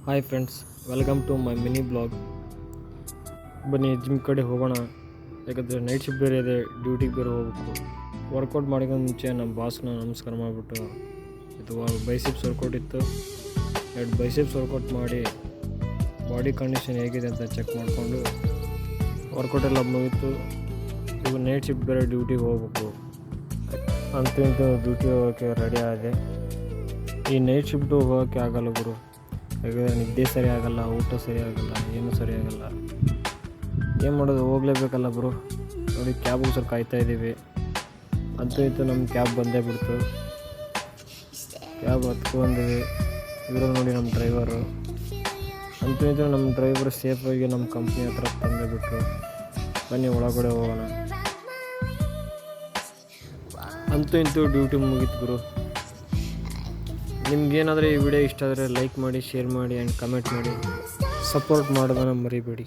Hi friends, welcome to my mini blog. ಬನ್ನಿ gym ಕಡೆ ಹೋಗೋಣ. ಯಾಕಂದರೆ ನೈಟ್ ಶಿಫ್ಟ್ ಬೇರೆ ಇದೆ, ಡ್ಯೂಟಿಗೆ ಬೇರೆ ಹೋಗ್ಬೇಕು. ವರ್ಕೌಟ್ ಮಾಡೋಕ್ಕಿಂತ ಮುಂಚೆ ನಮ್ಮ ಬಾಸ್ನ ನಮಸ್ಕಾರ ಮಾಡಿಬಿಟ್ಟು ಇದು ಬೈಸಿಪ್ಸ್ ವರ್ಕೌಟ್ ಇತ್ತು, 2 ಬೈಸಿಪ್ಸ್ ವರ್ಕೌಟ್ ಮಾಡಿ ಬಾಡಿ ಕಂಡೀಷನ್ ಹೇಗಿದೆ ಅಂತ ಚೆಕ್ ಮಾಡಿಕೊಂಡು ವರ್ಕೌಟ್ ಎಲ್ಲ ಮುಗಿತು. ಈಗ ನೈಟ್ ಶಿಫ್ಟ್ ಬೇರೆ ಡ್ಯೂಟಿಗೆ ಹೋಗ್ಬೇಕು. ಅಂತೂ ಇಂತೂ ಡ್ಯೂಟಿ ಹೋಗೋಕ್ಕೆ ರೆಡಿ ಆಗಿದೆ. ಈ ನೈಟ್ ಶಿಫ್ಟು ಹೋಗೋಕ್ಕೆ ಆಗಲ್ಲ ಗುರು, ಯಾಕಂದರೆ ನಿದ್ದೆ ಸರಿ ಆಗೋಲ್ಲ, ಊಟ ಸರಿ ಆಗೋಲ್ಲ, ಏನೂ ಸರಿ ಆಗೋಲ್ಲ. ಏನು ಮಾಡೋದು, ಹೋಗಲೇಬೇಕಲ್ಲ ಬ್ರೋ. ನೋಡಿ ಕ್ಯಾಬ್ಗೋಸ್ಕರ ಕಾಯ್ತಾ ಇದ್ದೀವಿ. ಅಂತೂ ಇಂತೂ ನಮ್ಮ ಕ್ಯಾಬ್ ಬಂದೇ ಬಿಡ್ತು. ಕ್ಯಾಬ್ ಹತ್ಕೊಂಡ್ವಿ. ಇವರು ನೋಡಿ ನಮ್ಮ ಡ್ರೈವರು. ಅಂತೂ ಇಂತೂ ನಮ್ಮ ಡ್ರೈವರ್ ಸೇಫಾಗಿ ನಮ್ಮ ಕಂಪ್ನಿ ಹತ್ರ ತಂದೇ ಬಿಟ್ಟರು. ಬನ್ನಿ ಒಳಗಡೆ ಹೋಗೋಣ. ಅಂತೂ ಇಂತೂ ಡ್ಯೂಟಿ ಮುಗೀತು ಗುರು. ನಿಮ್ಗೇನಾದರೂ ಈ ವಿಡಿಯೋ ಇಷ್ಟ ಆದರೆ ಲೈಕ್ ಮಾಡಿ, ಶೇರ್ ಮಾಡಿ ಆ್ಯಂಡ್ ಕಮೆಂಟ್ ಮಾಡಿ. ಸಪೋರ್ಟ್ ಮಾಡೋದನ್ನು ಮರಿಬೇಡಿ.